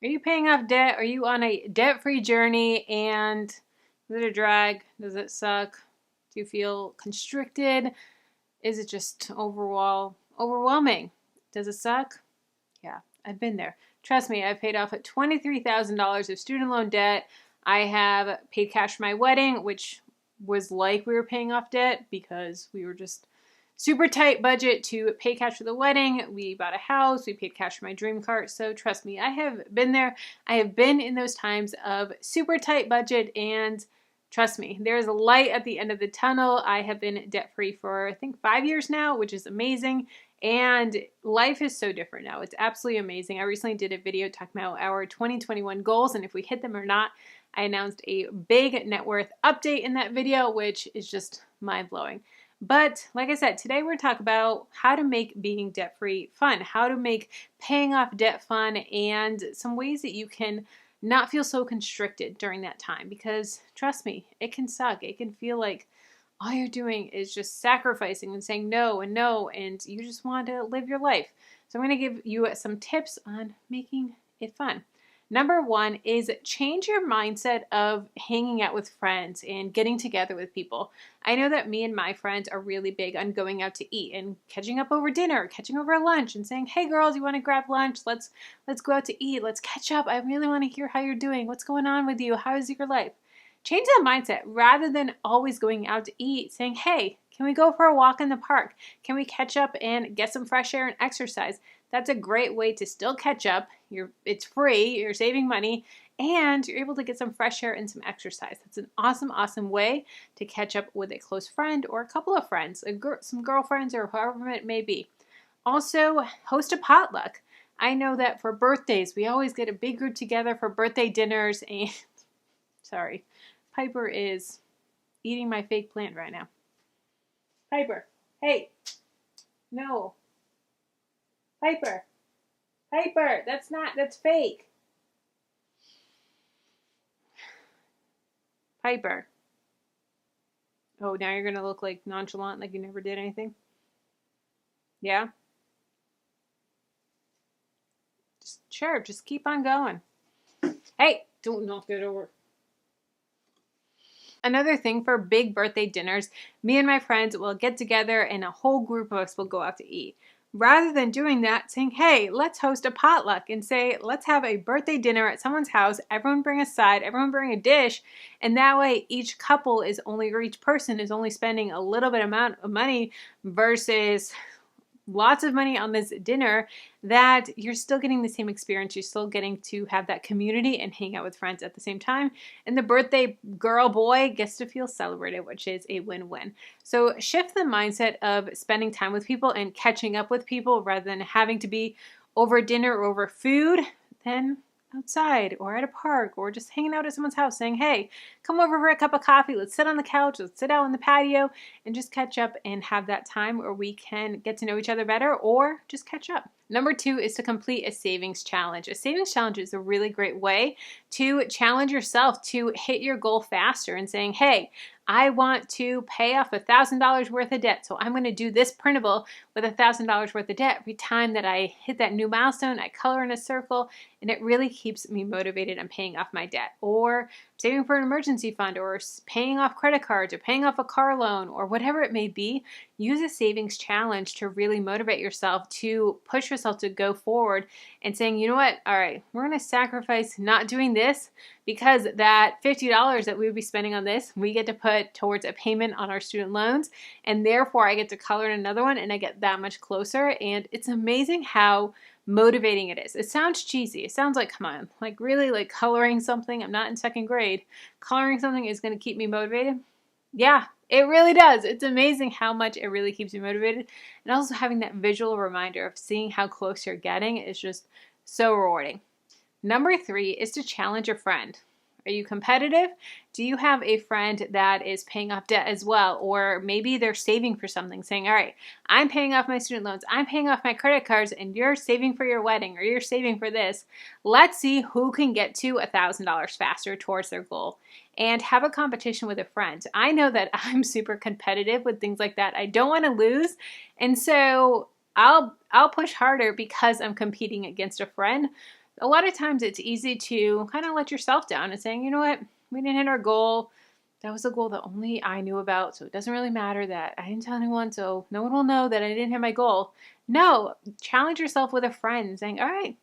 Are you paying off debt? Are you on a debt-free journey? And is it a drag? Does it suck? Do you feel constricted? Is it just overwhelming? Does it suck? Yeah, I've been there. Trust me, I've paid off $23,000 of student loan debt. I have paid cash for my wedding, which was like we were paying off debt because we were just super tight budget to pay cash for the wedding. We bought a house. We paid cash for my dream car. So trust me, I have been there. I have been in those times of super tight budget, and trust me, there's a light at the end of the tunnel. I have been debt-free for, I think, 5 years now, which is amazing. And life is so different now. It's absolutely amazing. I recently did a video talking about our 2021 goals and if we hit them or not. I announced a big net worth update in that video, which is just mind-blowing. But like I said, today we're going to talk about how to make being debt-free fun, how to make paying off debt fun, and some ways that you can not feel so constricted during that time. Because trust me, it can suck. It can feel like all you're doing is just sacrificing and saying no, and you just want to live your life. So I'm going to give you some tips on making it fun. Number one is change your mindset of hanging out with friends and getting together with people. I know that me and my friends are really big on going out to eat and catching up over dinner, catching over lunch and saying, hey girls, you want to grab lunch? Let's go out to eat. Let's catch up. I really want to hear how you're doing. What's going on with you? How is your life? Change that mindset rather than always going out to eat, saying, hey, can we go for a walk in the park? Can we catch up and get some fresh air and exercise? That's a great way to still catch up. It's free, you're saving money, and you're able to get some fresh air and some exercise. That's an awesome, awesome way to catch up with a close friend or a couple of friends, some girlfriends or however it may be. Also, host a potluck. I know that for birthdays, we always get a big group together for birthday dinners and sorry, Piper is eating my fake plant right now. Piper, hey, no. Piper, that's fake. Piper. Oh, now you're going to look like nonchalant, like you never did anything? Yeah? Just keep on going. Hey, don't knock it over. Another thing for big birthday dinners, me and my friends will get together and a whole group of us will go out to eat. Rather than doing that, saying, hey, let's host a potluck and say, let's have a birthday dinner at someone's house. Everyone bring a side, everyone bring a dish. And that way each person is only spending a little bit amount of money versus lots of money on this dinner, that you're still getting the same experience. You're still getting to have that community and hang out with friends at the same time. And the birthday girl, boy gets to feel celebrated, which is a win-win. So shift the mindset of spending time with people and catching up with people rather than having to be over dinner or over food. Then outside or at a park or just hanging out at someone's house saying, hey, come over for a cup of coffee. Let's sit on the couch. Let's sit out on the patio and just catch up and have that time where we can get to know each other better or just catch up. Number two is to complete a savings challenge. A savings challenge is a really great way to challenge yourself to hit your goal faster and saying, hey, I want to pay off $1,000 worth of debt. So I'm going to do this printable with $1,000 worth of debt. Every time that I hit that new milestone, I color in a circle, and it really keeps me motivated on paying off my debt, or saving for an emergency fund, or paying off credit cards, or paying off a car loan, or whatever it may be. Use a savings challenge to really motivate yourself to push yourself to go forward and saying, you know what, all right, we're going to sacrifice not doing this because that $50 that we would be spending on this, we get to put towards a payment on our student loans, and therefore I get to color in another one and I get that much closer. And it's amazing how motivating it is. It sounds cheesy. It sounds like, come on, like really like coloring something. I'm not in second grade. Coloring something is going to keep me motivated. Yeah, it really does. It's amazing how much it really keeps you motivated. And also having that visual reminder of seeing how close you're getting is just so rewarding. Number three is to challenge your friend. Are you competitive? Do you have a friend that is paying off debt as well? Or maybe they're saving for something, saying, all right, I'm paying off my student loans, I'm paying off my credit cards, and you're saving for your wedding, or you're saving for this. Let's see who can get to $1,000 faster towards their goal. And have a competition with a friend. I know that I'm super competitive with things like that. I don't want to lose. And so I'll push harder because I'm competing against a friend. A lot of times it's easy to kind of let yourself down and saying, you know what, we didn't hit our goal. That was a goal that only I knew about, so it doesn't really matter that I didn't tell anyone, so no one will know that I didn't hit my goal. No, challenge yourself with a friend saying, all right,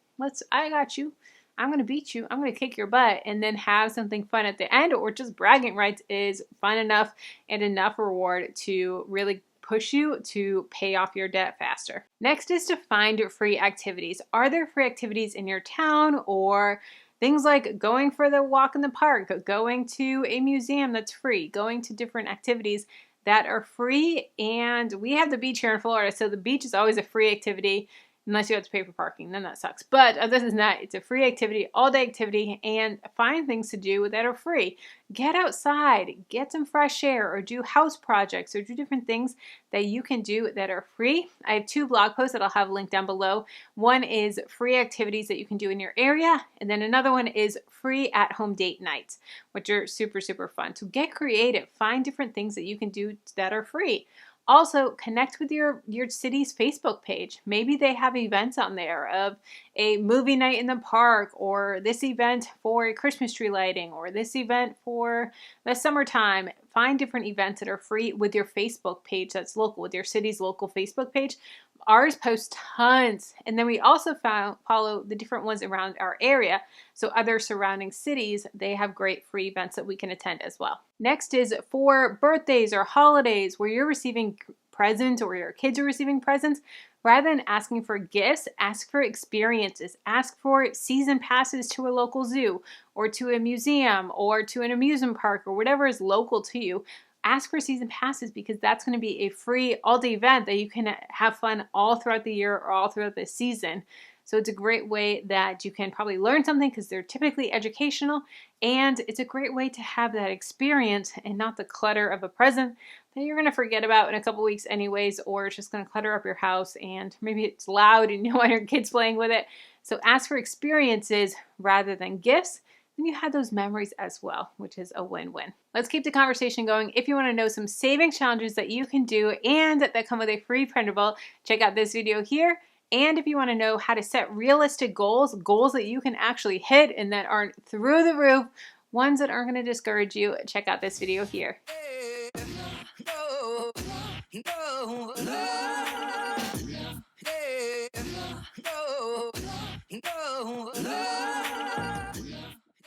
I got you. I'm going to beat you. I'm going to kick your butt, and then have something fun at the end, or just bragging rights is fun enough and enough reward to really push you to pay off your debt faster. Next is to find free activities. Are there free activities in your town, or things like going for the walk in the park, going to a museum that's free, going to different activities that are free? And we have the beach here in Florida, so the beach is always a free activity unless you have to pay for parking, then that sucks. But other than that, it's a free activity, all day activity, and find things to do that are free. Get outside, get some fresh air, or do house projects, or do different things that you can do that are free. I have 2 blog posts that I'll have linked down below. One is free activities that you can do in your area, and then another one is free at-home date nights, which are super, super fun. So get creative, find different things that you can do that are free. Also, connect with your city's Facebook page. Maybe they have events on there of a movie night in the park, or this event for a Christmas tree lighting, or this event for the summertime. Find different events that are free with your Facebook page that's local, with your city's local Facebook page. Ours posts tons. And then we also follow the different ones around our area. So other surrounding cities, they have great free events that we can attend as well. Next is for birthdays or holidays where you're receiving presents, or your kids are receiving presents. Rather than asking for gifts, ask for experiences. Ask for season passes to a local zoo, or to a museum, or to an amusement park, or whatever is local to you. Ask for season passes, because that's going to be a free all-day event that you can have fun all throughout the year or all throughout the season. So it's a great way that you can probably learn something, because they're typically educational, and it's a great way to have that experience and not the clutter of a present that you're going to forget about in a couple weeks anyways, or it's just going to clutter up your house and maybe it's loud and you don't want your kids playing with it. So ask for experiences rather than gifts. Then you have those memories as well, which is a win-win. Let's keep the conversation going. If you want to know some saving challenges that you can do and that come with a free printable, check out this video here. And if you want to know how to set realistic goals, goals that you can actually hit and that aren't through the roof, ones that aren't going to discourage you, check out this video here. No.